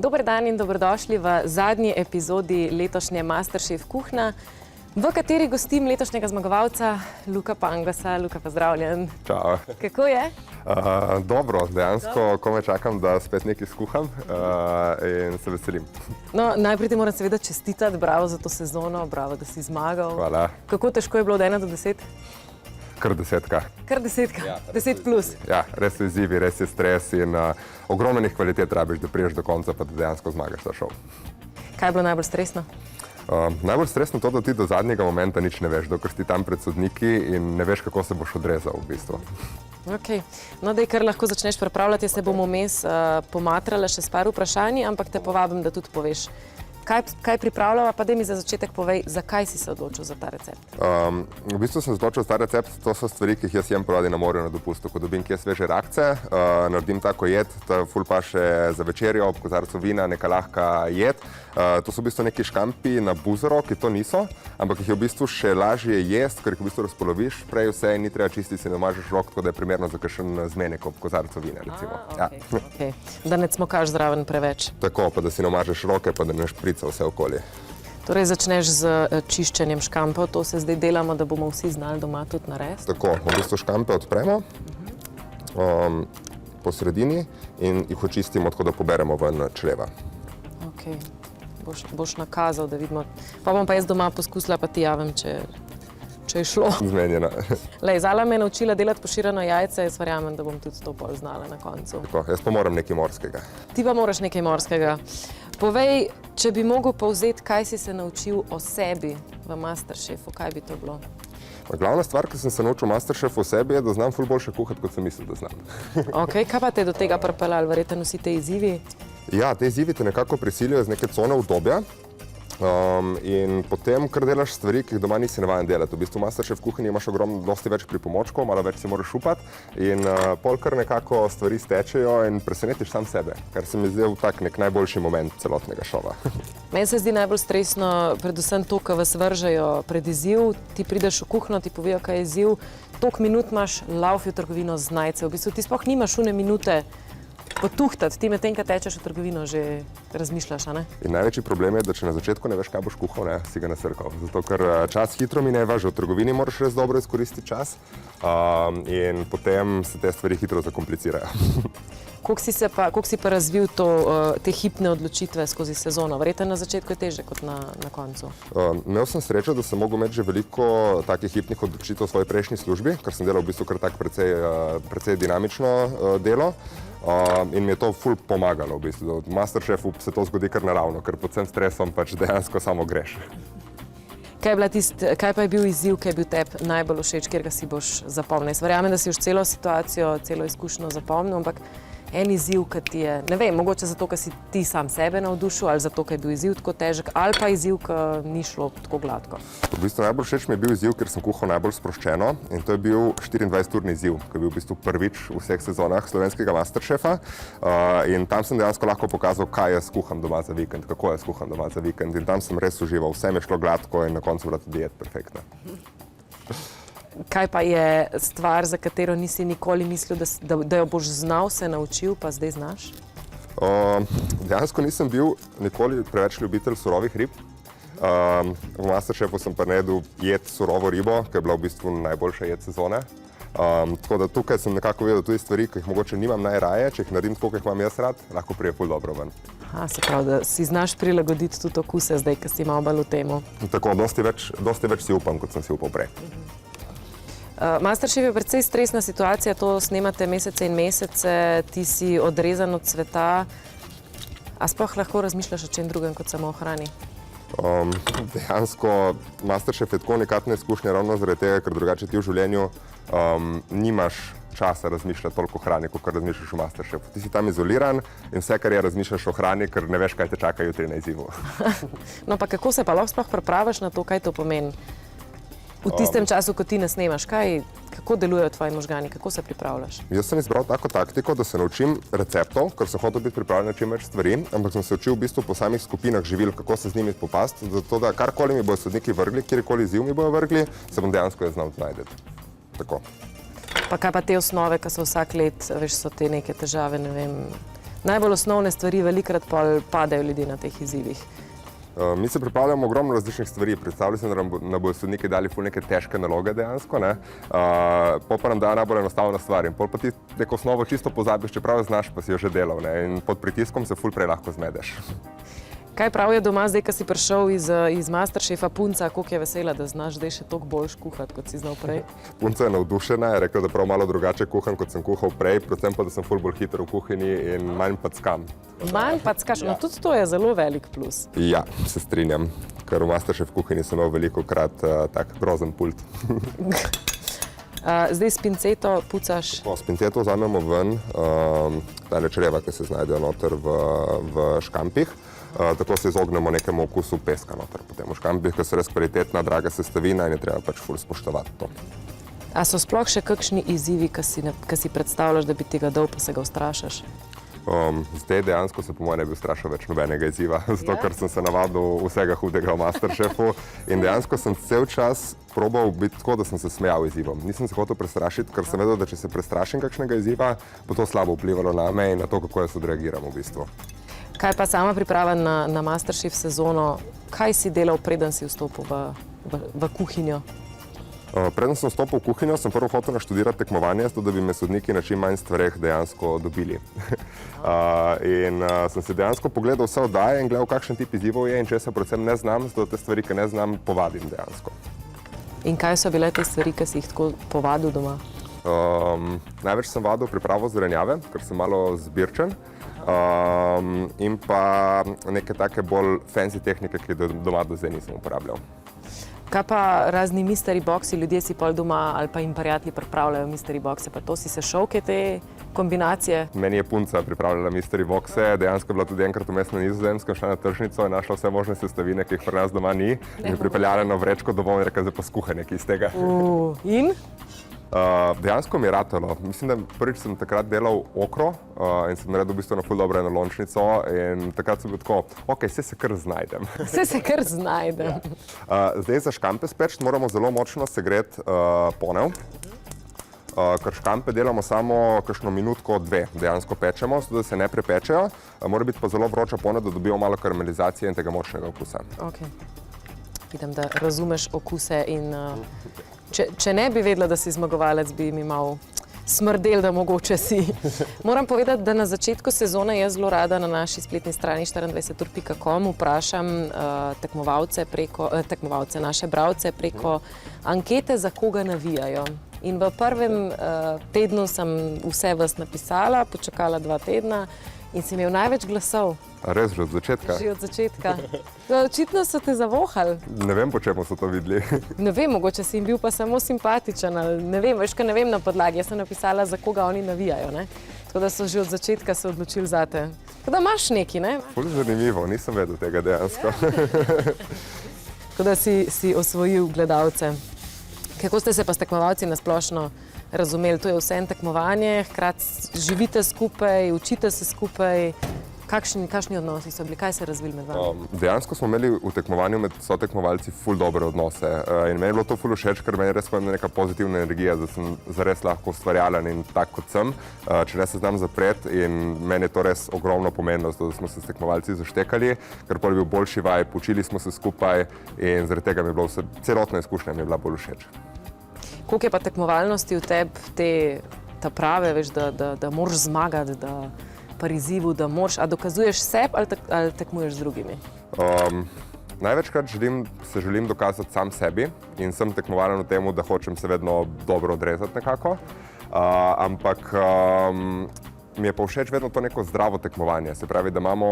Dober dan in dobrodošli v zadnji epizodi letošnje Masterchef kuhna, v kateri gostim letošnjega zmagovalca Luka Pangasa. Luka, pozdravljen. Čau. Kako je? Dobro, dejansko komaj čakam, da spet nekaj skuham in se veselim. No, najprej ti moram seveda čestitati, bravo za to sezono, bravo, da si zmagal. Hvala. Kako težko je bilo od 1 do 10? Kar 10. Kar 10, ja, 10 plus. Ja, res so izzivi, res je stres in ogromno njih kvalitet rabiš, da priješ do konca, pa da dejansko zmagaš ta šov. Kaj je bilo najbolj stresno? Najbolj stresno to, da ti do zadnjega momenta nič ne veš, dokler si tam pred sodniki in ne veš, kako se boš odrezal v bistvu. Ok, no daj, kar lahko začneš pripravljati, se bomo vmes pomatrala še s par vprašanji, ampak te povabim, da tudi poveš, kaj pripravljava, pa daj mi za začetek povej, zakaj si se odločil za ta recept? V bistvu sem se odločil za ta recept, to so stvari, ki jih jaz jem ponavadi na morju na dopustu. Ko dobim kje sveže rakce, naredim tako jed, ta ful paše za večerjo, ob kozarcu vina, neka lahka jed. To so v bistvu neki škampi na buzaro, ki to niso, ampak jih je v bistvu še lažje jest, ker jih v bistvu razpoloviš prej vse in ni treba čistiti, si ne omažeš rok, tako da je primerno za kakšen zmenek ob kozarcu vina, recimo. Okay. Da ne cmokaš zraven preveč. Tako, pa da si ne omažeš roke, pa da ne šprica vse okolje. Torej začneš z čiščenjem škampov, to se zdaj delamo, da bomo vsi znali doma tudi narediti. Tako, v bistvu škampe odpremo po sredini in jih očistimo, tako da poberemo ven čreva. Ok, boš nakazal, da vidimo. Pa bom pa jaz doma poskusila, pa ti javim, če je šlo. Zmenjena. Lej, Zala me je naučila delati poširano jajce, jaz verjamem, da bom tudi to pol znala na koncu. Tako, jaz pa moram nekaj morskega. Ti pa moraš nekaj morskega. Povej, če bi mogel povzeti, kaj si se naučil o sebi v Masterchefu, kaj bi to bilo? Glavna stvar, ki sem se naučil v Masterchefu o sebi, je, da znam ful boljše kuhati, kot sem mislil, da znam. Ok, kaj pa te do tega pripeljali? Verjetno vsi te izzivi? Ja, te izzivi te nekako prisilijo iz neke cone obdobja. In potem, kar delaš stvari, ki jih doma nisi navajen delati. V bistvu v Masterchef kuhinji imaš dosti več pripomočkov, malo več si moraš šupati in pol kar nekako stvari stečejo in presenetiš sam sebe, kar se mi zdel tak nek najboljši moment celotnega šova. Meni se zdi najbolj stresno predvsem to, ko vas vržejo pred izziv, ti prideš v kuhno, ti povejo, kaj je izziv, toliko minut imaš laufi v trgovino z znajce, v bistvu ti sploh nimaš une minute potuhtati, ti medtem, ko tečeš v trgovino, že razmišljaš, a ne? In največji problem je, da če na začetku ne veš, kaj boš kuhal, ne, si ga nasrkal. Zato, ker čas hitro mineva, že v trgovini moraš res dobro izkoristiti čas in potem se te stvari hitro zakomplicirajo. Koliko si pa razvil te hipne odločitve skozi sezono? Verjetno na začetku je težje kot na koncu. Imel sem srečo, da sem mogel imeti že veliko takih hipnih odločitev v svoji prejšnji službi, ker sem delal v bistvu kar tak precej dinamično delo. In mi je to ful pomagalo v bistvu. V Masterchefu se to zgodi kar naravno, ker pod vsem stresom pač dejansko samo greš. Kaj pa je bil izziv, kaj je bil tebi najbolj všeč, kjer ga si boš zapomnil? Jaz verjamem, da si už celo situacijo, celo izkušnjo zapomnil, ampak en izziv, ki ti je, ne vem, mogoče zato, ker si ti sam sebe navdušil, ali zato, ker je bil izziv tako težek, ali pa izziv, ki ni šlo tako gladko. V bistvu najbolj všeč mi je bil izziv, ker sem kuhal najbolj sproščeno in to je bil 24-urni izziv, ki je bil v bistvu prvič v vseh sezonah slovenskega Masterchefa in tam sem dejansko lahko pokazal, kaj jaz kuham doma za vikend, kako jaz kuham doma za vikend in tam sem res užival, vse mi je šlo gladko in na koncu bila tudi jed perfektna. Kaj pa je stvar, za katero nisi nikoli mislil, da jo boš znal, se naučil, pa zdaj znaš? Dejansko nisem bil nikoli preveč ljubitelj surovih rib. V Masterchefu sem pa najedel jed surovo ribo, ki je bila v bistvu najboljša jed sezone. Tako da tukaj sem nekako vedel tudi stvari, ki jih mogoče nimam najraje, če jih naredim tako, kot jih imam jaz rad, lahko prije ful dobro ven. Se pravi, da si znaš prilagoditi tudi okuse zdaj, ko si malo bolj v temu. Tako, dosti več si upam, kot sem si upal prej. Masterchef je precej stresna situacija, to snemate mesece in mesece, ti si odrezan od sveta. A sploh lahko razmišljaš o čem drugem kot samo o hrani? Dejansko Masterchef je tako nekatna izkušnja ravno zaradi tega, ker drugače ti v življenju nimaš časa razmišljati toliko o hrani, kot razmišljaš o Masterchefu. Ti si tam izoliran in vse, kar je, razmišljaš o hrani, ker ne veš, kaj te čaka jutri na izzivu. No pa kako se pa lahko sploh pripraviš na to, kaj to pomeni? V tistem času, ko ti ne snemaš, kako delujejo tvoji možgani, kako se pripravljaš? Jaz sem izbral tako taktiko, da se naučim receptov, ker sem hotel biti pripravljen na čim več stvari, ampak sem se učil v bistvu po samih skupinah živil, kako se z njimi popasti, zato da karkoli mi bojo sodniki vrgli, kjerkoli izziv mi bojo vrgli, se bom dejansko znal znajti. Tako. Pa kaj pa te osnove, ki so vsak let, veš, so te neke težave, ne vem, najbolj osnovne stvari velikrat padejo ljudje na teh izzivih. Mi se pripravljamo ogromno različnih stvari. Predstavljali smo, da nam bodo sodniki dali ful neke težke naloge dejansko, ne? Pol pa nam da najbolj enostavna stvar in pol pa ti neko osnovo čisto pozabiš, čeprav znaš, pa si jo že delal, ne? In pod pritiskom se ful prej lahko zmedeš. Kaj pravijo doma zdaj, ko si prišel iz Masterchefa, punca, koliko je vesela, da znaš zdaj še toliko boljš kuhati, kot si znal prej? Punca je navdušena, je rekla, da prav malo drugače kuham, kot sem kuhal prej, predvsem pa, da sem ful bolj hiter v kuhinji in manj packam. Manj packaš, no tudi to je zelo velik plus. Ja, se strinjam, ker v Masterchef kuhinji sem imel velikokrat tak grozen pult. Zdaj s pinceto pucaš? S pinceto vzamemo ven tale čreva, ki se znajdejo noter v škampih. Tako se izognemo nekemu okusu peska noter potem v škampih, ker so res kvalitetna, draga sestavina in je treba pač ful spoštovati to. A so sploh še kakšni izzivi, ki si predstavljaš, da bi ti ga dal, pa se ga ustrašaš? Zdaj dejansko se po mojem ne bi ustrašil več nobenega izziva, zato ker sem se navadil vsega hudega v Masterchefu in dejansko sem cel čas probal biti tako, da sem se smejal izzivom. Nisem se hotel prestrašiti, ker sem vedel, da če se prestrašim kakšnega izziva, bo to slabo vplivalo name in na to, kako jaz odreagiram v bistvu. Kaj pa sama priprava na Masterchef sezono? Kaj si delal, preden si vstopil v kuhinjo? Preden sem vstopil v kuhinjo, sem prvo hotel naštudirati tekmovanje, zato da bi me sodniki na čim manj stvareh dejansko dobili. In sem si dejansko pogledal vse oddaje in gledal, kakšen tip izzivov je in česa predvsem ne znam, zato te stvari, ki ne znam, povadim dejansko. In kaj so bile te stvari, ki si jih tako povadil doma? Največ sem vadil pripravo zelenjave, ker sem malo zbirčen. In pa neke take bolj fancy tehnike, ki doma do zdaj nisem uporabljal. Kaj pa razni mystery boxi, ljudje si pol doma ali pa jim prijatelji pripravljajo mystery boxe, pa to si se šel, kje te kombinacije? Meni je punca pripravljala mystery boxe, dejansko je bila tudi enkrat vmes na Nizozemskem, šla na tržnico in našla vse možne sestavine, ki jih pri nas doma ni, in pripeljala na vrečko domov in rekla, zdaj pa skuhaj nekaj iz tega. In? Dejansko mi je ratalo. Mislim, da prvič sem takrat delal okro in sem naredil v bistvu na ful dobro enolončnico in takrat sem bil tako, ok, se kar znajdem. Se kar znajdem. Zdaj za škampe speč moramo zelo močno segreti ponev, ker škampe delamo samo kakšno minutko, dve dejansko pečemo, zato da se ne prepečejo. Mora biti pa zelo vroča ponev, da dobijo malo karamelizacije in tega močnega okusa. Ok. Vidim, da razumeš okuse in če ne bi vedela, da si zmagovalec, bi mi malo smrdel, da mogoče si. Moram povedati, da na začetku sezone jaz zelo rada na naši spletni strani 24ur.com vprašam tekmovalce, naše bralce preko ankete, za koga navijajo. In v prvem tednu sem vse vas napisala, počakala 2 tedna in si imel največ glasov. Res, že od začetka? Že od začetka. Očitno so te zavohali. Ne vem, po čemu so to videli. Ne vem, mogoče si jim bil pa samo simpatičen, ali ne vem, veš, kaj ne vem na podlagi. Jaz sem napisala, za koga oni navijajo, ne? Tako da so že od začetka se odločili zate. Tako da imaš neki, ne? Ful zanimivo, nisem vedel tega dejansko. Tako da si osvojil gledalce. Kako ste se pa s tekmovalci nasplošno razumeli? To je vseeno tekmovanje, hkrati živite skupaj, učite se skupaj. Kakšni odnosi so bili? Kaj se je razvilo med vami? Dejansko smo imeli v tekmovanju med sotekmovalci ful dobre odnose. In meni je bilo to ful všeč, ker meni res pomembna neka pozitivna energija, da sem zares lahko ustvarjalen in tak kot sem. Če ne se znam zapreti in meni je to res ogromno pomenilo, da smo se s tekmovalci zaštekali, ker pol je bil boljši vibe, učili smo se skupaj in zaradi tega mi je bilo celotna izkušnja mi je bila bolj všeč. Koliko je pa tekmovalnosti v tebi ta prave, veš, da moraš zmagati, da pa izzivu, da moraš, a dokazuješ sebi ali tekmuješ z drugimi? Največkrat se želim dokazati sam sebi in sem tekmovalen v tem, da hočem se vedno dobro odrezati nekako, ampak mi je pa všeč vedno to neko zdravo tekmovanje, se pravi, da imamo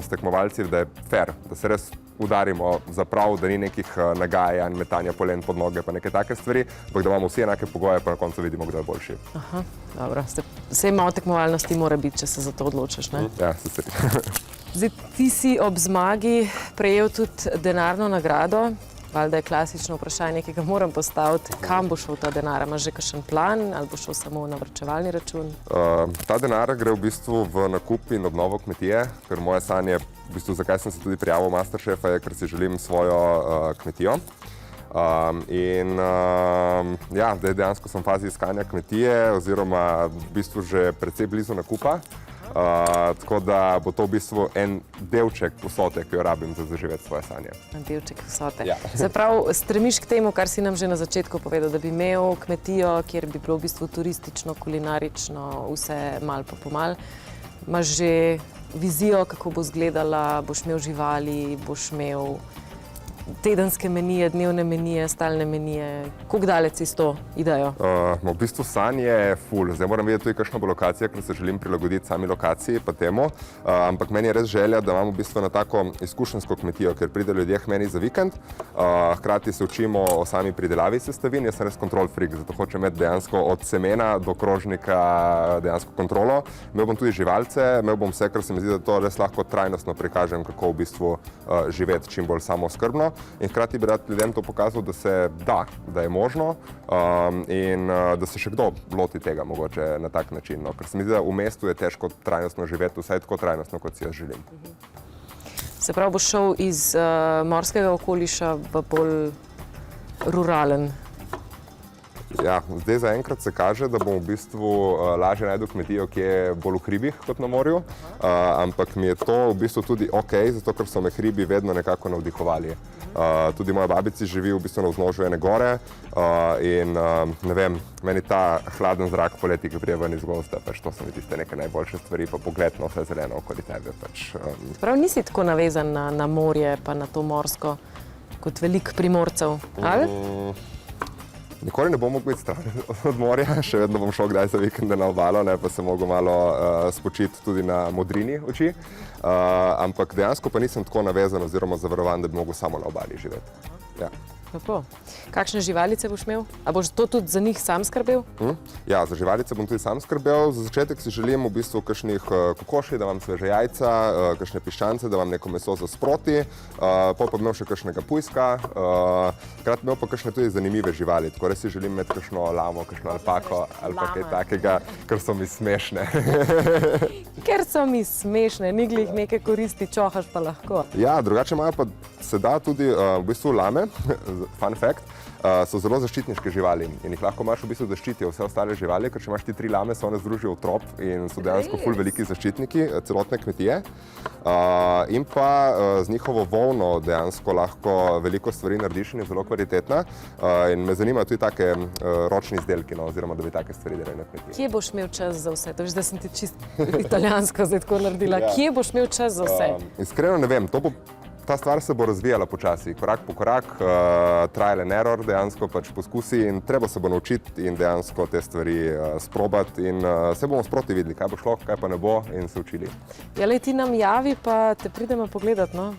s tekmovalci, da je fair, da se res udarimo za prav, da ni nekih nagajanj, metanja polen pod noge pa neke take stvari, ampak da imamo vsi enake pogoje, pa na koncu vidimo, kdo je boljši. Aha, dobro. Vse malo tekmovalnosti mora biti, če se za to odločiš, ne? Ja, se strinjam. Zdaj, ti si ob zmagi prejel tudi denarno nagrado. Valjda je klasično vprašanje, ki ga moram postaviti, kam bo šel ta denar? Imaš že kakšen plan ali bo šel samo na varčevalni račun? Ta denar gre v bistvu v nakup in obnovo kmetije, ker moje sanje, v bistvu zakaj sem se tudi prijavil v Masterchefa, je, ker si želim svojo kmetijo. Dejansko sem v fazi iskanja kmetije oziroma v bistvu že precej blizu nakupa. Tako da bo to v bistvu en delček vsote, ki jo rabim za zaživeti svoje sanje. Delček vsote. Ja. Se pravi, stremiš k temu, kar si nam že na začetku povedal, da bi imel kmetijo, kjer bi bilo v bistvu turistično, kulinarično, vse mal pa pomal. Imaš že vizijo, kako bo izgledala, boš imel živali, boš imel tedenske menije, dnevne menije, stalne menije. Kako daleč si s to idejo? V bistvu sanje je ful. Zdaj moram videti tudi, kakšna bo lokacija, ker se želim prilagoditi sami lokaciji pa temu. Ampak meni je res želja, da imamo v bistvu na tako izkušenjsko kmetijo, ker pride ljudje k meni za vikend. Hkrati se učimo o sami pridelavi sestavin. Jaz sem res control freak, zato hočem imeti dejansko od semena do krožnika dejansko kontrolo. Imel bom tudi živalce, imel bom vse, ker se mi zdi, da to res lahko trajnostno prikažem, kako v bistvu živeti čim bolj samooskrbno. In hkrati bi rad ljudem to pokazal, da se da je možno in da se še kdo loti tega mogoče na tak način. No. Ker se mi zdi, da v mestu je težko trajnostno živeti, vsaj tako trajnostno, kot si jaz želim. Se pravi, boš šel iz morskega okoliša v bolj ruralen. Ja, zdaj zaenkrat se kaže, da bom v bistvu lažje našel kmetijo, ki je bolj v hribih kot na morju, ampak mi je to v bistvu tudi ok, zato ker so me hribi vedno nekako navdihovali. Tudi moja babica živi v bistvu na vznožju ene gore in ne vem, meni ta hladen zrak poleti, ki prije ven iz gozda, pač to so mi tiste neke najboljše stvari, pa pogled na vse zeleno okoli tebe. Pač, Prav nisi tako navezan na morje pa na to morsko kot velik primorcev, ali? Nikoli ne bom mogel biti stran od morja, še vedno bom šel kdaj za vikende na obalo, pa se mogel malo spočiti tudi na modrini oči. Ampak dejansko pa nisem tako navezan oziroma zavarovan, da bi mogel samo na obali živeti. Ja. Lepo. Kakšne živalice boš imel? A boš to tudi za njih sam skrbel? Ja, za živalice bom tudi sam skrbel. Za začetek si želim v bistvu kakšnih kokoši, da imam sveže jajca, kakšne piščance, da imam neko meso za sproti, pa imel še kakšnega pujska, hkrati imel pa kakšne tudi zanimive živali. Tako res si želim imeti kakšno lamo, kakšno alpako ali pa kaj takega, ker so mi smešne. Ker so mi smešne, ni glih neke koristi, čohaš pa lahko. Ja, drugače imajo pa se da tudi v bistvu lame, fun fact, so zelo zaščitniške živali in jih lahko imaš v bistvu zaščitijo vse ostale živali, ker če imaš ti 3 lame, se one združijo v trop in so dejansko ful veliki zaščitniki celotne kmetije. In pa z njihovo volno dejansko lahko veliko stvari narediš in je zelo kvalitetna. In me zanimajo tudi take ročni izdelki, no, oziroma da bi take stvari delali na kmetiji. Kje boš imel čas za vse? To veš, da sem ti čisto italijansko zdaj tako naredila. Ja. Kje boš imel čas za vse? Iskreno ne vem, ta stvar se bo razvijala počasi, korak po korak, trial and error, dejansko pač poskusi in treba se bo naučiti in dejansko te stvari sprobati in se bomo sproti videli, kaj bo šlo, kaj pa ne bo in se učili. Ja, lej, ti nam javi, pa te pridemo pogledat, no?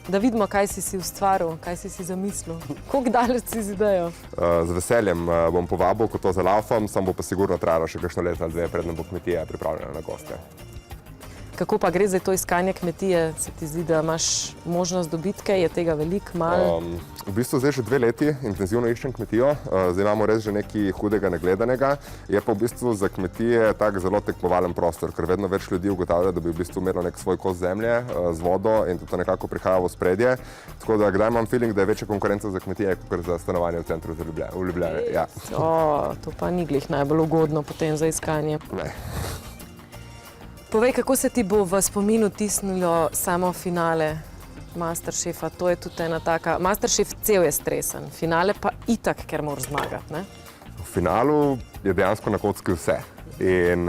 Da vidimo, kaj si ustvaril, kaj si zamislil. Koliko daleč si z idejo? Z veseljem bom povabil, ko to zalaufam, sam bo pa sigurno trajalo še kakšno leto ali 2, preden bo kmetija pripravljena na goste. Kako pa gre za to iskanje kmetije? Se ti zdi, da imaš možnost dobitke? Je tega veliko, malo? V bistvu zdaj že 2 leti intenzivno iščem kmetijo. Zdaj imamo res že nekaj hudega negledanega. Je pa v bistvu za kmetije tak zelo tekmovalen prostor, ker vedno več ljudi ugotavlja, da bi v bistvu imelo nek svoj kos zemlje z vodo in to nekako prihaja v spredje. Tako da kdaj imam feeling, da je večja konkurenca za kmetije, kot za stanovanje v centru v Ljubljani. Ja. To pa ni glih najbolj ugodno potem za iskanje. Ne. Povej, kako se ti bo v spominu tisnilo samo finale Masterchefa? To je tudi ena taka... Masterchef cel je stresen, finale pa itak, ker moraš zmagati, ne? V finalu je dejansko na kocki vse. In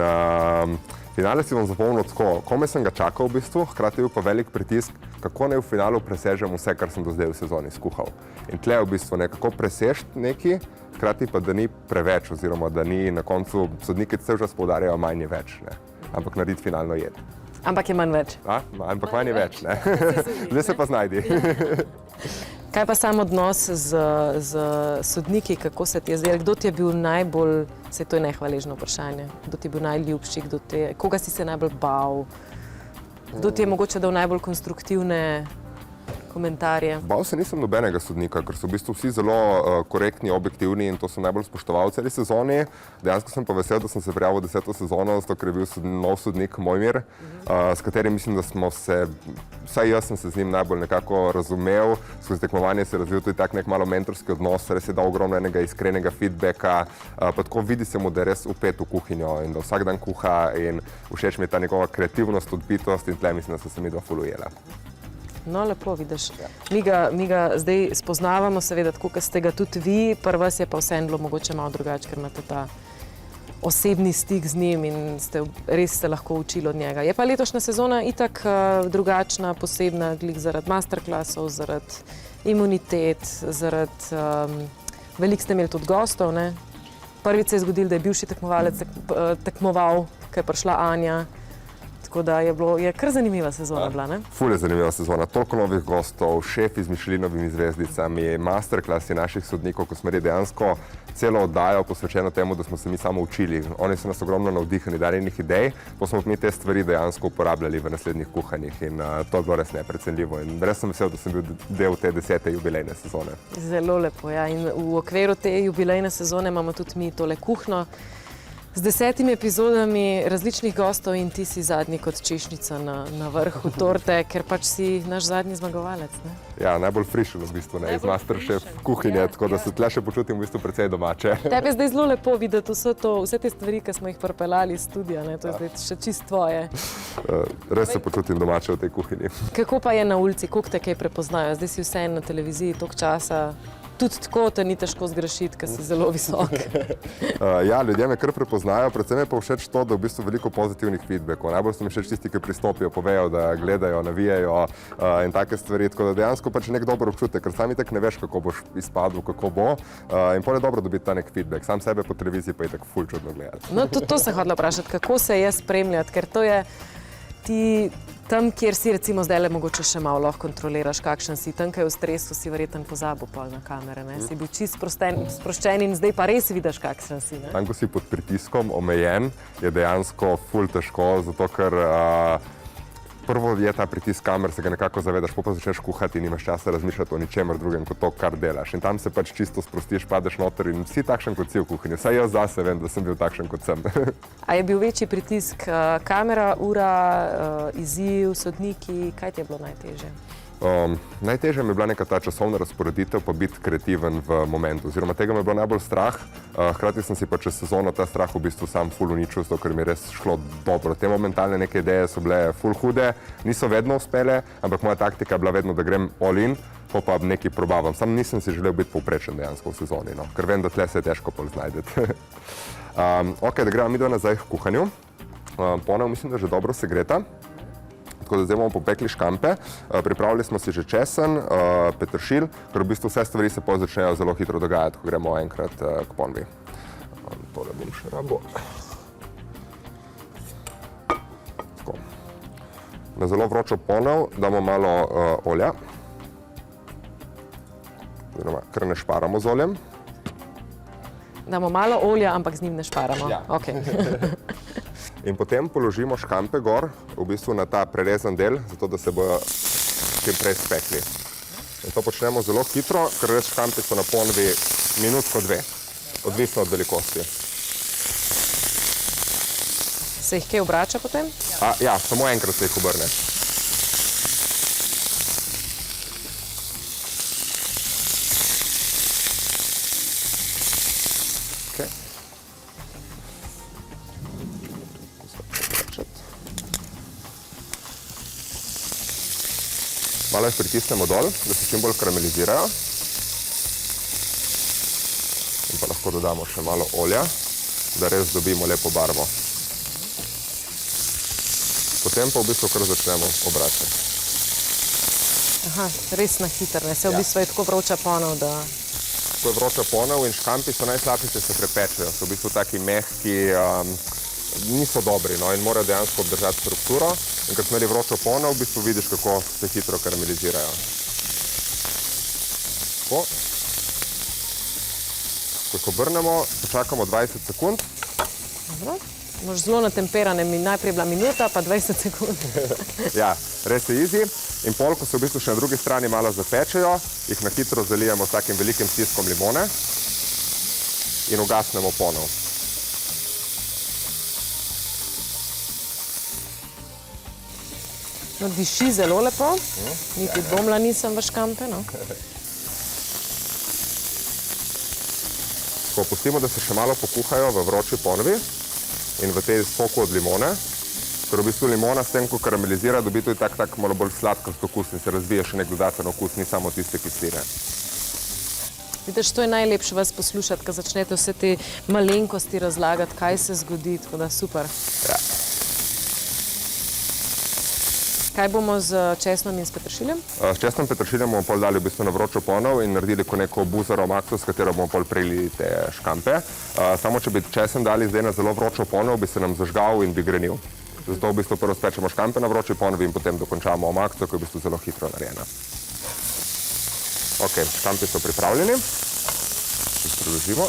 finale si bom zapomnil tako, kome sem ga čakal v bistvu, hkrati je bil pa velik pritisk, kako naj v finalu presežem vse, kar sem do zdaj v sezoni skuhal. In tle v bistvu nekako presežiti neki, hkrati pa da ni preveč oziroma da ni na koncu, sodniki se že poudarjajo, manj je več, ne? Ampak narediti finalno jed. Ampak je manj več. Ampak manj je več, ne? Zdaj se pa znajdi. Kaj pa sam odnos z sodniki, kako se ti je zdelo? Kdo ti je bil najbolj, saj to je nehvaležno vprašanje, kdo ti je bil najljubši, koga si se najbolj bal? Kdo ti je mogoče dal najbolj konstruktivne komentarje? Bal se nisem nobenega sodnika, ker so v bistvu vsi zelo korektni, objektivni in to sem najbolj spoštoval v celi sezoni. Dejansko sem pa vesel, da sem se prijavil v 10. sezono, zato ker je bil nov sodnik Mojmir, s katerim mislim, da smo se, vsaj jaz sem se z njim najbolj nekako razumel, skozi tekmovanje se je razvil tudi tak nek malo mentorski odnos, res je dal ogromno enega iskrenega feedbacka, pa tako vidi se mu, da je res upet v kuhinjo in da vsak dan kuha in všeč mi je ta njegova kreativnost, odbitost in tle mislim, da so se mi dva ful ujela. No, lepo vidiš. Mi ga zdaj spoznavamo, seveda, tako, kot ste ga tudi vi, pri vas je pa vseeno bilo mogoče malo drugače, ker imate ta osebni stik z njim in res se lahko učili od njega. Je pa letošnja sezona itak drugačna, posebna, glih zaradi masterclassov, zaradi imunitet, zaradi veliko ste imeli tudi gostov, ne? Prvič se je zgodilo, da je bivši tekmovalec tekmoval, ko je prišla Anja. Tako da je kar zanimiva sezona bila, ne? Ful je zanimiva sezona, toliko novih gostov, šefi z Mišelinovimi zvezdicami, masterklasi naših sodnikov, ko smo imeli dejansko celo oddajo posvečeno temu, da smo se mi samo učili. Oni so nas ogromno navdihali, dali njih idej, pa smo mi te stvari dejansko uporabljali v naslednjih kuhanjih in to je bilo res neprecenljivo. In res sem vesel, da sem bil del te 10. jubilejne sezone. Zelo lepo, ja. In v okviru te jubilejne sezone imamo tudi mi tole kuhno z 10 epizodami različnih gostov in ti si zadnji kot češnjica na vrhu torte, ker pač si naš zadnji zmagovalec, ne? Ja, najbolj frišen v bistvu, ne, iz Masterchef kuhinje, tako da se tle še počutim v bistvu precej domače. Tebe je zdaj zelo lepo videti vse te stvari, ki smo jih pripeljali iz studia, ne, to je zdaj še čisto tvoje. Res se počutim domače v tej kuhinji. Kako pa je na ulici, koliko te kaj prepoznajo? Zdaj si vseeno na televiziji toliko časa. Tudi tako te ni težko zgrešiti, ker si zelo visok. Ja, ljudje me kar prepoznajo, predvsem je pa všeč to, da v bistvu veliko pozitivnih feedbackov. Najbolj so mi všeč tisti, ki pristopijo, povejo, da gledajo, navijajo in take stvari. Tako da dejansko pač nek dober občutek, ker sam itak ne veš, kako boš izpadel, kako bo. In pol je dobro dobiti ta nek feedback. Sam sebe po televiziji pa je tako ful čudno gledati. No, tudi to se hodila vprašati, kako se je spremljati, ker to je ti tam, kjer si recimo zdajle mogoče še malo lahko kontroliraš, kakšen si, tam, kaj v stresu si verjetno pozabil pol na kamere, ne? Si bil čist sproščen in zdaj pa res vidiš, kakšen si, ne? Tam, ko si pod pritiskom omejen, je dejansko ful težko, zato ker prvo je ta pritisk kamer, se ga nekako zavedaš, pa začneš kuhati in imaš časa razmišljati o ničemer drugem, kot to, kar delaš. In tam se pač čisto sprostiš, padeš noter in si takšen, kot si v kuhinji. Saj jaz zase vem, da sem bil takšen, kot sem. A je bil večji pritisk kamera, ura, izziv, sodniki, kaj ti je bilo najtežje? Najtežje mi je bila neka ta časovna razporeditev, pa biti kreativen v momentu. Oziroma tega me je bilo najbolj strah, hkrati sem si pa čez sezono ta strah v bistvu sam ful uničil, zato ker mi je res šlo dobro. Te momentalne neke ideje so bile ful hude, niso vedno uspele, ampak moja taktika je bila vedno, da grem all in, pa nekaj probavam. Sam nisem si želel biti povprečen dejansko v sezoni, no, ker vem, da tle se je težko pol znajdeti. Ok, da gremo mi nazaj k kuhanju. Ponev mislim, da že dobro segreta. Tako da zdaj bomo popekli škampe, pripravili smo si že česen, peteršilj, ker v bistvu vse stvari se pa začnejo zelo hitro dogajati, ko gremo enkrat k ponvi. Tole bom še rabo. Tako. Na zelo vročo ponev damo malo olja, oziroma kar ne šparamo z oljem. Damo malo olja, ampak z njim ne šparamo. Ja. Okay. In potem položimo škampe gor, v bistvu na ta prerezan del, zato da se bojo čim prej spekli. In to počnemo zelo hitro, ker res škampe so na ponvi minutko dve, odvisno od velikosti. Se jih kaj obrača potem? Ja, samo enkrat se jih obrne. Malo jih pritisnemo dol, da se čim bolj karamelizirajo. In pa lahko dodamo še malo olja, da res dobimo lepo barvo. Potem pa v bistvu kar začnemo obračati. Aha, res na hitro, ne? Se v bistvu je tako vroča ponev, da... Ko je vroča ponev in škampi so najslabši, če se prepečejo. So v bistvu taki mehki, niso dobri, no, in morajo dejansko obdržati strukturo. In ko smo imeli vročo ponev, v bistvu vidiš, kako se hitro karamelizirajo. Tako. Ko jih obrnemo, počakamo 20 sekund. Dobro. Mož zelo natemperane, najprej je bila minuta, pa 20 sekund. Ja, res je easy. In pol, ko se v bistvu še na drugi strani malo zapečejo, jih na hitro zalijemo s takim velikim stiskom limone in ugasnemo ponev. No, diši zelo lepo, niti dvomila nisem v škampe, no. Ko pustimo, da se še malo pokuhajo v vroči ponvi in v tej soku od limone, ker v bistvu limona s tem, ko karamelizira, dobi tudi tak malo bolj sladkast okus in se razvije še nek dodaten okus, ni samo tiste kisline. Vidiš, to je najlepše vas poslušati, ko začnete vse te malenkosti razlagati, kaj se zgodi, tako da super. Ja. Kaj bomo z česnom in s peteršiljem? S česnom in peteršiljem bomo pol dali v bistvu na vročo ponev in naredili neko buzaro makso, s katero bomo pol prelili te škampe. Samo, če bi česen dali zdaj na zelo vročo ponev, bi se nam zažgal in bi grenil. Zato v bistvu prvo spečemo škampe na vroči ponevi in potem dokončamo omakso, ki je v bistvu zelo hitro narejena. Ok, škampi so pripravljeni. Preložimo.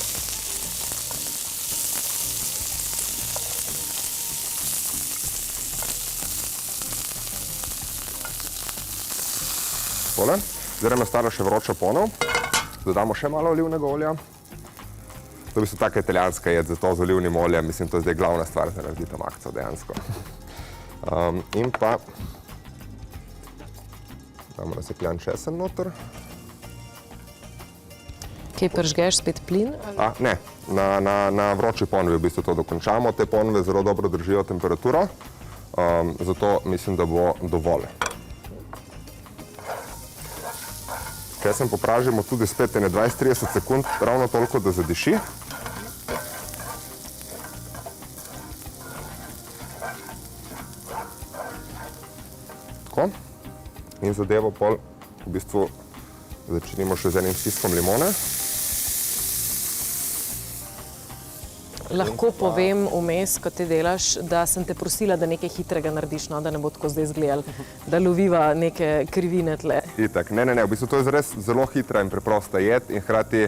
Tole. Zdaj nam je stala še vroča ponev. Dodamo še malo olivnega olja. To je v bistvu taka italijanska jed, zato z olivnim oljem, mislim, to je zdaj glavna stvar, da naredite omakso dejansko. In pa damo nasekljan česen noter. Kaj pržgeš, spet plin? Ne, na vroči ponevi v bistvu to dokončamo. Te poneve zelo dobro držijo temperaturo, zato mislim, da bo dovolj. Česen popražimo tudi spet 20-30 sekund, ravno toliko, da zadiši. Tako. In zadevo pol v bistvu začinimo še z enim stiskom limone. Lahko povem vmes, ko te delaš, da sem te prosila, da nekaj hitrega narediš, no, da ne bo tako zdaj izgledalo, da loviva neke krivine tle. Itak, ne, v bistvu to je res zelo hitra in preprosta jed in hkrati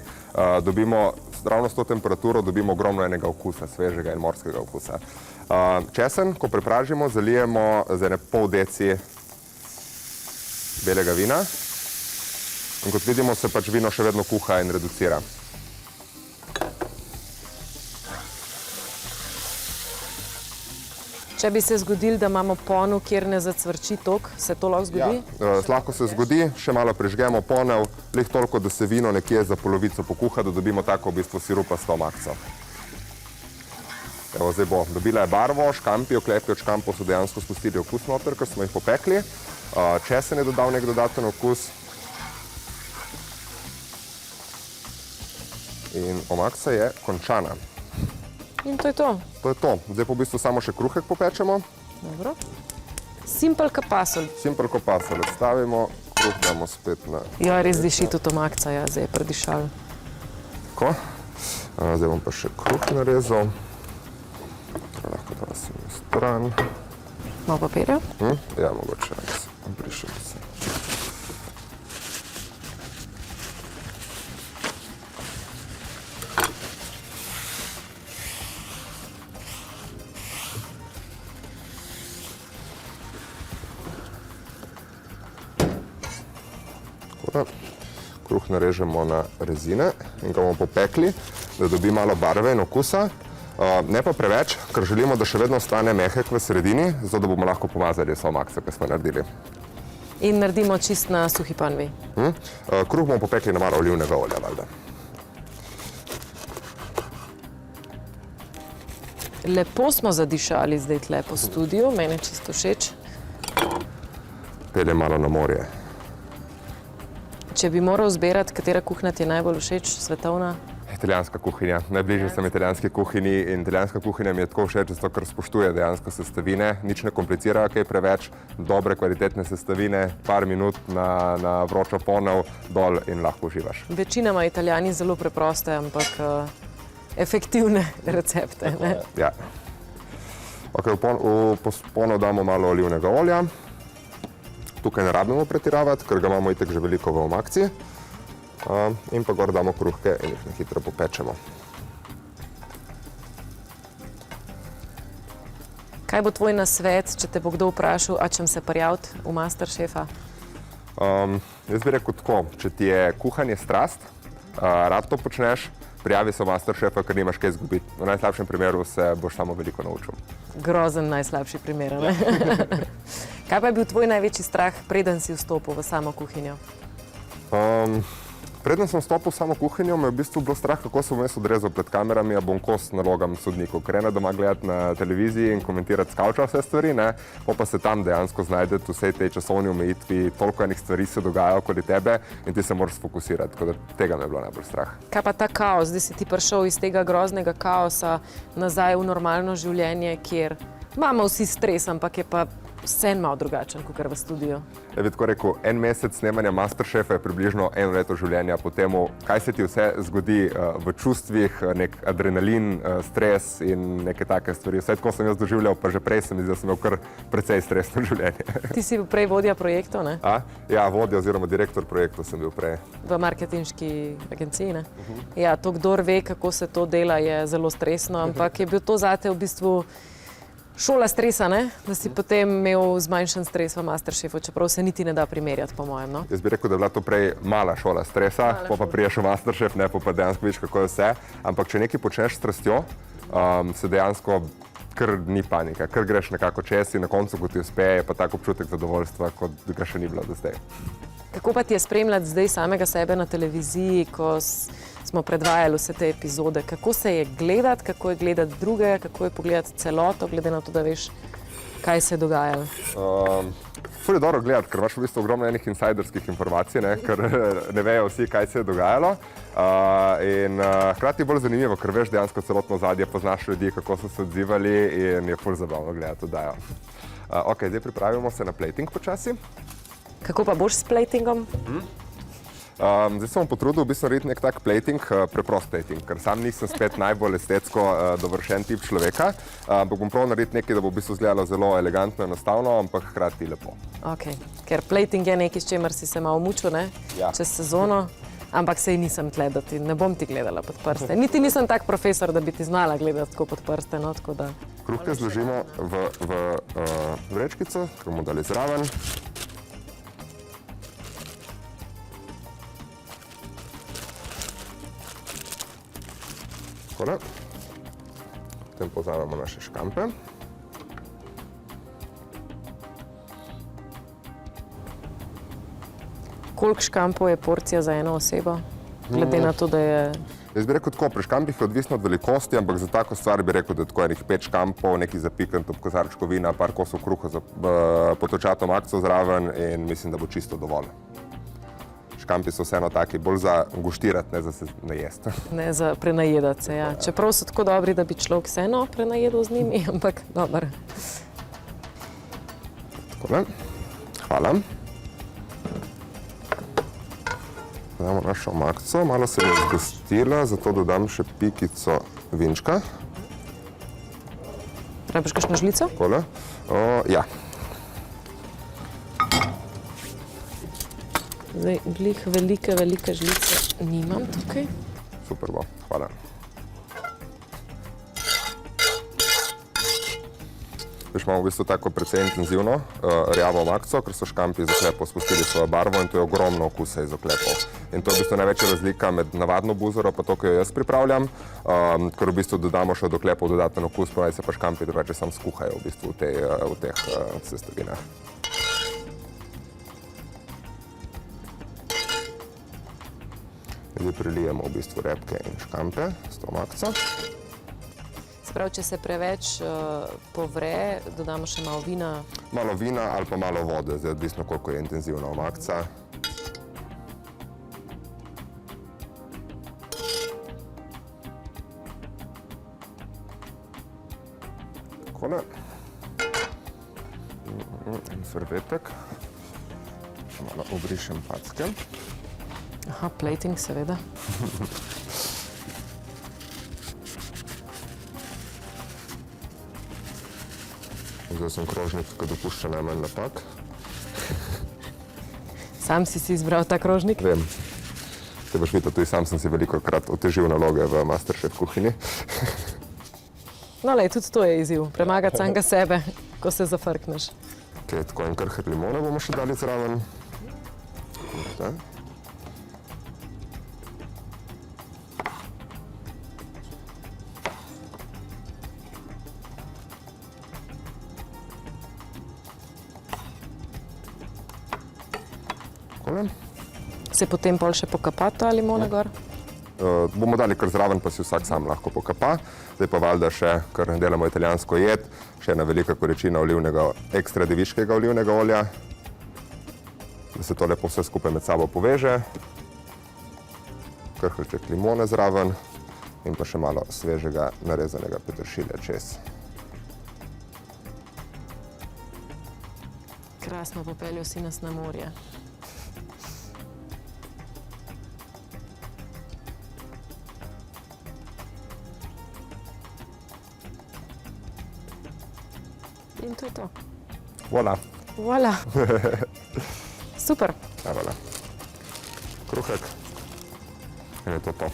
dobimo, ravno s to temperaturo dobimo ogromno enega okusa, svežega in morskega okusa. Česen, ko prepražimo, zalijemo z ene pol deci belega vina in kot vidimo, se pač vino še vedno kuha in reducira. Če bi se zgodilo, da imamo ponev, kjer ne zacvrči toliko, se to lahko zgodi? Ja, lahko se zgodi, še malo prižgemo ponev, lih toliko, da se vino nekje za polovico pokuha, da dobimo tako v bistvu sirupasto omakso. Evo, zdaj bo. Dobila je barvo, škampi, oklepi od škampov so dejansko spustili okus noter, ker smo jih popekli. Česen je dodal nek dodaten okus. In omaksa je končana. In to je to. To je to. Zdaj pa v bistvu samo še kruhek popečemo. Dobro. Simple ka pasulj. Simple ko pasulj. Stavimo, kruh damo spet na... Ja, res diši tudi omakca, ja, zdaj je predišal. Tako. Zdaj bom pa še kruh narezal. Lahko da si na stran. Malo papirja? Ja, mogoče. Prišel bi se. Kruh narežemo na rezine in ga bomo popekli, da dobi malo barve in okusa. Ne pa preveč, ker želimo, da še vedno ostane mehek v sredini, zato da bomo lahko pomazali vso omakso, ki smo naredili. In naredimo čist na suhi panvi. Kruh bomo popekli na malo olivnega olja, valjda. Lepo smo zadišali zdaj tle po studiu, meni je čisto všeč. Pelje malo na morje. Če bi moral zbirati, katera kuhinja ti je najbolj všeč, svetovna? Italijanska kuhinja. Najbližje sem italijanski kuhinji in italijanska kuhinja mi je tako všeč, zato ker spoštuje dejansko sestavine, nič ne komplicira kaj preveč, dobre kvalitetne sestavine, par minut na vročo ponev, dol in lahko uživaš. Večinoma Italijani zelo preproste, ampak efektivne recepte, ne? Ja. Ok, v ponev damo malo olivnega olja. Tukaj ne rabimo pretiravati, ker ga imamo itak že veliko v omakci. In pa gor damo kruhke in jih hitro popečemo. Kaj bo tvoj nasvet, če te bo kdo vprašal, a čem se prijaviti v Masterchefa? Jaz bi rekel tako, če ti je kuhanje strast, rad to počneš, prijavi se v Masterchefa, ker nimaš kaj izgubiti. V najslabšem primeru se boš samo veliko naučil. Grozen najslabši primer, ne? Kaj pa je bil tvoj največji strah, preden si vstopil v samo kuhinjo? Preden sem vstopil v samo kuhinjo, me je v bistvu bilo strah, kako se bom jaz odrezal pred kamerami, a bom kos nalogam sodnikov. Ker ena doma gledati na televiziji in komentirati s kavča vse stvari, ne, pa se tam dejansko znajdete vsej tej časovni omejitvi, toliko enih stvari se dogaja okoli tebe in ti se moraš sfokusirati, tako da tega me je bilo najbolj strah. Kaj pa ta kaos, zdaj si ti prišel iz tega groznega kaosa nazaj v normalno življenje, kjer imamo vsi stres, ampak je pa vse malo drugačen, kot v studiu. Ja bi tako rekel, en mesec snemanja Masterchefa je približno eno leto življenja po temu, kaj se ti vse zgodi v čustvih, nek adrenalin, stres in neke take stvari. Vse tako sem jaz doživljal, pa že prej sem imel kar precej stresno življenje. Ti si bil prej vodja projektov, ne? Ja, vodja oziroma direktor projektov sem bil prej. V marketinški agenciji, ne? Ja, to kdor ve, kako se to dela, je zelo stresno, ampak je bil to zate v bistvu šola stresa, ne? Da si potem imel zmanjšan stres v Masterchefu, čeprav se niti ne da primerjati, po mojem, no? Jaz bi rekel, da je bila to prej mala šola stresa, pa priješ v Masterchef, ne, pa dejansko vidiš, kako je vse. Ampak če nekaj počneš s strastjo, se dejansko kar ni panika, kar greš nekako čez in na koncu, ko ti uspe, je pa tak občutek zadovoljstva, kot ga še ni bilo do zdaj. Kako pa ti je spremljati zdaj samega sebe na televiziji, ko smo predvajali vse te epizode? Kako se je gledati, kako je gledati druge, kako je pogledati celoto, glede na to, da veš, kaj se je dogajalo? Ful je dobro gledati, ker imaš v bistvu ogromno enih insajderskih informacij, ne, ker ne vejo vsi, kaj se je dogajalo. In hkrati je bolj zanimivo, ker veš dejansko celotno ozadje, poznaš ljudi, kako so se odzivali in je ful zabavno gledati oddajo. Ok, zdaj pripravimo se na plating počasi. Kako pa boš s platingom? Zdaj sem potrudil v bistvu narediti nek tak plating, preprost plating, ker sam nisem spet najbolj estetsko dovršen tip človeka, ampak bom prav narediti nekaj, da bo v bistvu izgledalo zelo elegantno, enostavno, ampak hkrati lepo. Ok, ker plating je nekaj, s čemer si se malo mučil, ne? Ja. Čez sezono, ampak sej nisem tle, da ti ne bom ti gledala pod prste. Niti nisem tak profesor, da bi ti znala gledati tako pod prste, no, tako da... Kruhke zložimo v vrečkico, ki bomo dali zraven. Takole. Potem povzamemo naše škampe. Koliko škampov je porcija za eno osebo? Glede na to, da je... Jaz bi rekel tako, pri škampih je odvisno od velikosti, ampak za tako stvar bi rekel, da je tako enih 5 škampov, neki zapikant ob kozarčko vina, par kosov kruha za potočato makco zraven in mislim, da bo čisto dovolj. Škampi so vseeno taki, bolj za guštirati, ne za se najesti. Ne za prenajedati se, ja. Čeprav so tako dobri, da bi človek vseeno prenajedel z njimi, ampak dobro. Takole. Hvala. Damo našo makco, malo se je zgostila, zato dodam še pikico vinčka. Rabiš kakšno žlico? Takole. Ja. Zdaj, glih velike žlice nimam tukaj. Super bo, hvala. Veš, imamo v bistvu tako precej intenzivno rjavo makco, ker so škampi iz oklepov spustili svojo barvo in to je ogromno okusa iz oklepov. In to je v bistvu največja razlika med navadno buzaro pa to, ki jo jaz pripravljam, ker v bistvu dodamo še od oklepov dodaten okus, pa naj se pa škampi drugače sam skuhajo v bistvu v teh sestavinah. Zdaj prilijemo v bistvu repke in škampe s to makco. Prav, če se preveč povre, dodamo še malo vina. Malo vina ali pa malo vode, zdaj odvisno, koliko je intenzivna makca. Takole. En servetek. Še malo obrišem packe. Aha, plating seveda. Zdaj sem krožnik, ki dopušča najmanj napak. Sam si izbral ta krožnik? Vem. Te boš videl, tudi sam sem si veliko krat otežil naloge v Masterchef kuhinji. No, lej, tudi to je izziv, premagati samega sebe, ko se zafrkneš. Okay, tako in krhek limone bomo še dali zraven. Okay. Se potem pol še pokapa ta limona gor? Bomo dali kar zraven, pa si vsak sam lahko pokapa. Zdaj pa valjda še, ker delamo italijansko jed, še ena velika količina ekstra deviškega olivnega olja, da se to lepo vse skupaj med sabo poveže. Krhlček limone zraven in pa še malo svežega narezanega peteršilja čez. Krasno, popeljal si nas na morje. In to je to. Voilà. Voilà. Super. Ja, voilà. Kruhek. In je to to.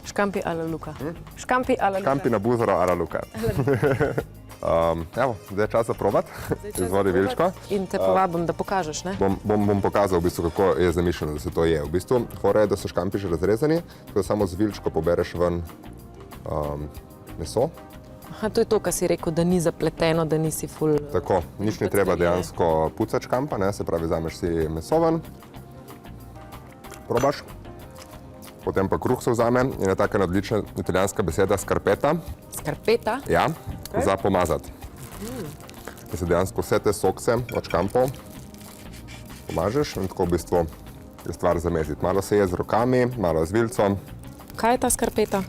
Škampi ala Luka. Škampi ala Luka. Škampi na buzaro ala Luka. Evo, zdaj je čas za probat. Izvoli Vilčko. In te povabim, da pokažeš, ne? Bom pokazal, v bistvu, kako je zamišljeno, da se to je. V bistvu, fora je, da so škampi že razrezani, tako da samo z Vilčko pobereš ven meso. Aha, to je to, kar si rekel, da ni zapleteno, da nisi ful... Tako, nič ni treba dejansko pucati škampa, ne, se pravi, vzameš si meso ven, probaš, potem pa kruh se vzame in je taka odlična italijanska beseda skarpeta. Skarpeta? Ja, za pomazati. In se dejansko vse te sokse od škampov pomažeš in tako v bistvu je stvar zameziti. Malo se je z rokami, malo z vilcom. Kaj je ta skarpeta?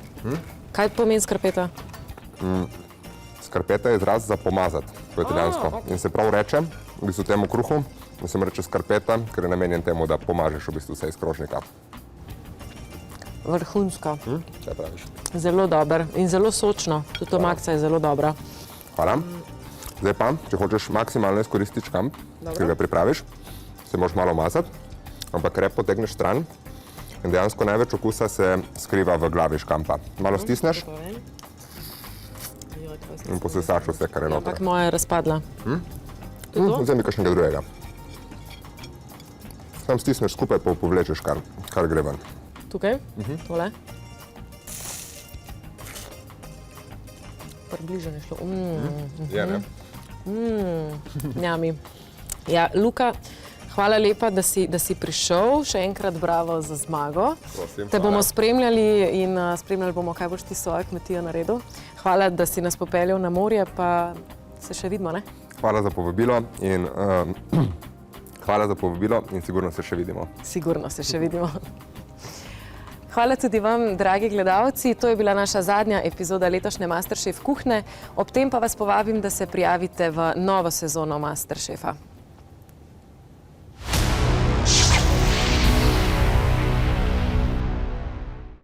Kaj pomeni skarpeta? Skarpeta je izraz za pomazati, po italijansko. Okay. In se prav reče, v bistvu temu kruhu, da se mu reče skarpeta, ker je namenjen temu, da pomažeš v bistvu vse iz krožnika. Vrhunsko. Kaj praviš? Zelo dober in zelo sočno. Tudi omakca je zelo dobra. Hvala. Zdaj pa, če hočeš maksimalno izkoristiti škamp, ki ga pripraviš, se moraš malo mazati, ampak rep potegneš stran in dejansko največ okusa se skriva v glavi škampa. Malo stisneš in posesaš vse, kar je noter. Ampak moja je razpadla. Vzemi kakšnega drugega. Sam stisneš skupaj, pa povlečeš, kar gre ven. Tukaj? Tole? Približno je šlo. Je, ne? Njami. Ja, Luka, hvala lepa, da si prišel. Še enkrat bravo za zmago. Prosim, Te bomo hvala. spremljali in spremljali bomo, kaj boš ti svojo kmetijo naredil. Hvala, da si nas popeljal na morje, pa se še vidimo, ne? Hvala za povabilo in hvala za povabilo in sigurno se še vidimo. Sigurno se še vidimo. Hvala tudi vam, dragi gledalci. To je bila naša zadnja epizoda letošnje Masterchef kuhne. Ob tem pa vas povabim, da se prijavite v novo sezono Masterchefa.